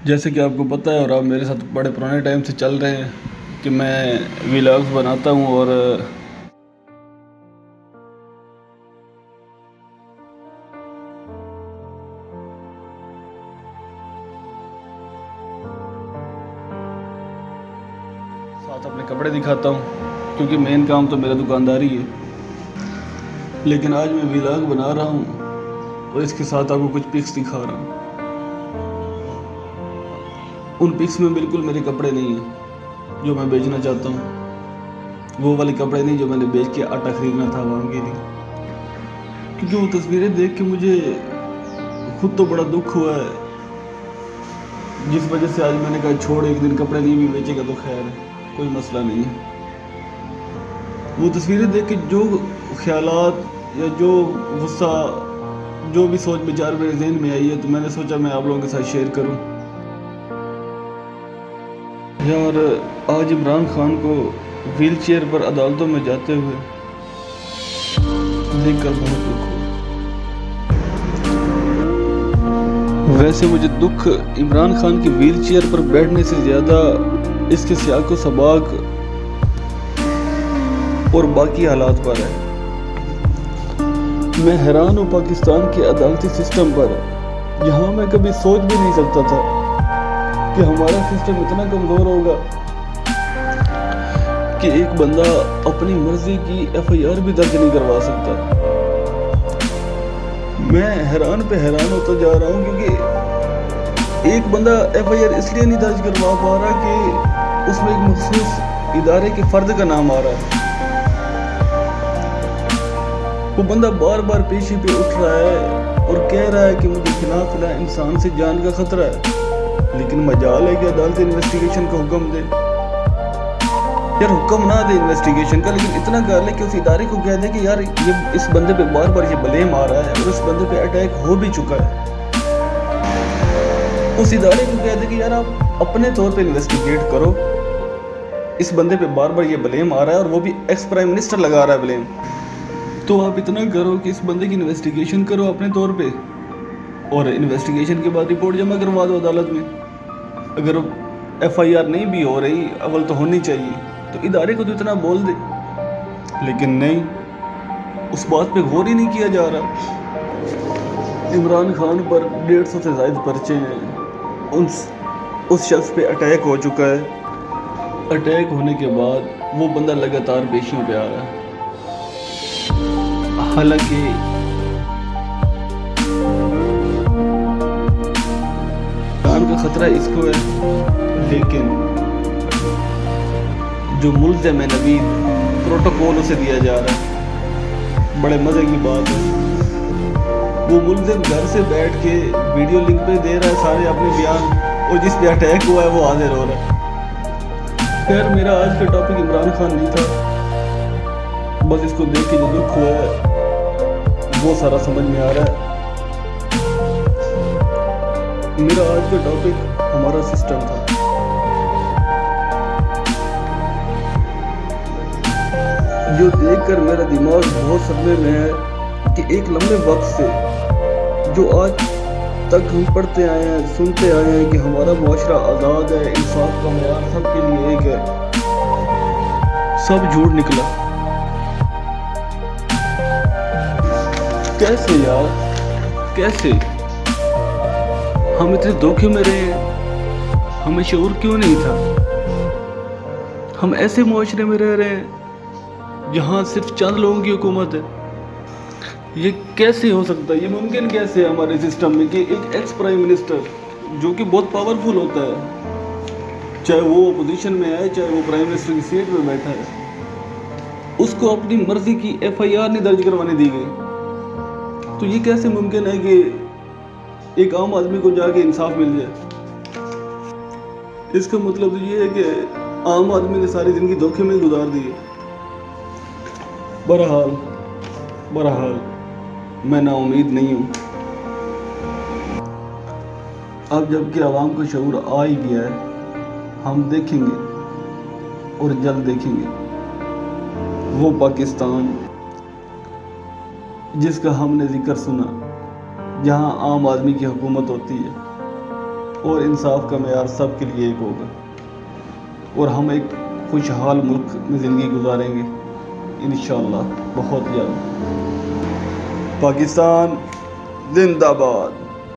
جیسے کہ آپ کو پتہ ہے اور آپ میرے ساتھ بڑے پرانے ٹائم سے چل رہے ہیں کہ میں ولاگز بناتا ہوں اور ساتھ اپنے کپڑے دکھاتا ہوں کیونکہ مین کام تو میرا دکانداری ہے. لیکن آج میں ولاگ بنا رہا ہوں اور اس کے ساتھ آپ کو کچھ پکس دکھا رہا ہوں. ان پکس میں بالکل میرے کپڑے نہیں ہیں جو میں بیچنا چاہتا ہوں. وہ والے کپڑے نہیں جو میں نے بیچ کے آٹا خریدنا تھا وہاں کے لیے. کیونکہ وہ تصویریں دیکھ کے مجھے خود تو بڑا دکھ ہوا ہے، جس وجہ سے آج میں نے کہا چھوڑ، ایک دن کپڑے نہیں بھی بیچے گا تو خیر ہے، کوئی مسئلہ نہیں ہے. وہ تصویریں دیکھ کے جو خیالات یا جو غصہ، جو بھی سوچ بچار میرے ذہن میں آئی ہے، تو میں نے سوچا میں آپ لوگوں کے ساتھ شیئر کروں. یار آج عمران خان کو ویل چیئر پر عدالتوں میں جاتے ہوئے دیکھ کر بہت دکھ ہوا. ویسے مجھے دکھ عمران خان کی ویل چیئر پر بیٹھنے سے زیادہ اس کے سیاق و سباق اور باقی حالات پر ہے. میں حیران ہوں پاکستان کے عدالتی سسٹم پر، جہاں میں کبھی سوچ بھی نہیں سکتا تھا کہ ہمارا سسٹم اتنا کمزور ہوگا کہ ایک بندہ اپنی مرضی کی ایف آئی آر بھی درج نہیں کروا سکتا. میں حیران پہ حیران ہوتا جا رہا ہوں کیونکہ ایک بندہ ایف آئی آر اس لیے نہیں درج کروا پا رہا کہ اس میں ایک مخصوص ادارے کے فرد کا نام آ رہا ہے. وہ بندہ بار بار پیشی پہ اٹھ رہا ہے اور کہہ رہا ہے کہ مجھے فلاں فلاں انسان سے جان کا خطرہ ہے، لیکن مجال ہے کہ عدالت انویسٹیگیشن کا حکم دے. یار حکم نہ دے انویسٹیگیشن کا، لیکن اتنا کر لے کہ اس ادارے کو کہہ دے کہ یار یہ اس بندے پہ بار بار یہ بلیم آ رہا ہے اور اس بندے پہ اٹیک ہو بھی چکا ہے. اس ادارے کو کہہ دے کہ یار آپ اپنے طور پہ انویسٹیگیٹ کرو، اس بندے پہ بار بار یہ بلیم آ رہا ہے اور وہ بھی ایکس پرائم منسٹر لگا رہا ہے بلیم. تو آپ اتنا کرو کہ اس بندے کی انویسٹیگیشن کرو اپنے طور پہ، اور انویسٹیگیشن کے بعد رپورٹ جمع کروا دو عدالت میں. اگر ایف آئی آر نہیں بھی ہو رہی، اول تو ہونی چاہیے، تو ادارے کو تو اتنا بول دے. لیکن نہیں، اس بات پہ غور ہی نہیں کیا جا رہا. عمران خان پر 150 سے زائد پرچے ہیں. اس شخص پہ اٹیک ہو چکا ہے. اٹیک ہونے کے بعد وہ بندہ لگاتار پیشیوں پہ آ رہا ہے. حالانکہ جان کا خطرہ اس کو ہے، لیکن جو ملزم ہے نوید، پروٹوکول اسے دیا جا رہا ہے. بڑے مزے کی بات ہے، وہ ملزم گھر سے بیٹھ کے ویڈیو لنک پہ دے رہا ہے سارے اپنے بیان، اور جس پہ اٹیک ہوا ہے وہ حاضر ہو رہا ہے. خیر میرا آج کا ٹاپک عمران خان نہیں تھا، بس اس کو دیکھ کے جو دکھ ہوا ہے وہ سارا سمجھ میں آ رہا ہے. میرا آج کا ٹاپک ہمارا سسٹم تھا. جو دیکھ کر میرا دماغ بہت صدمے میں ہے کہ ایک لمبے وقت سے جو آج تک ہم پڑھتے آئے ہیں، سنتے آئے ہیں کہ ہمارا معاشرہ آزاد ہے، انصاف کا معیار سب کے لیے ایک ہے، سب جھوٹ نکلا. کیسے یار، کیسے ہم اتنے دھوکے میں رہے ہیں؟ ہمیں شعور کیوں نہیں تھا؟ ہم ایسے معاشرے میں رہ رہے ہیں جہاں صرف چند لوگوں کی حکومت ہے. یہ کیسے ہو سکتا ہے؟ یہ ممکن کیسے ہے ہمارے سسٹم میں کہ ایک ایکس پرائم منسٹر جو کہ بہت پاورفل ہوتا ہے، چاہے وہ اپوزیشن میں ہے چاہے وہ پرائم منسٹر کی سیٹ میں بیٹھا ہے، اس کو اپنی مرضی کی ایف آئی آر نہیں درج کروانے دی گئی. تو یہ کیسے ممکن ہے کہ ایک عام آدمی کو جا کے انصاف مل جائے؟ اس کا مطلب تو یہ ہے کہ عام آدمی نے ساری زندگی دھوکے میں گزار دی ہے. بہرحال میں نا امید نہیں ہوں. اب جب کہ عوام کا شعور آ ہی گیا ہے، ہم دیکھیں گے اور جلد دیکھیں گے وہ پاکستان جس کا ہم نے ذکر سنا، جہاں عام آدمی کی حکومت ہوتی ہے. اور انصاف کا معیار سب کے لیے ایک ہوگا، اور ہم ایک خوشحال ملک میں زندگی گزاریں گے انشاءاللہ بہت جلد۔ پاکستان زندہ باد۔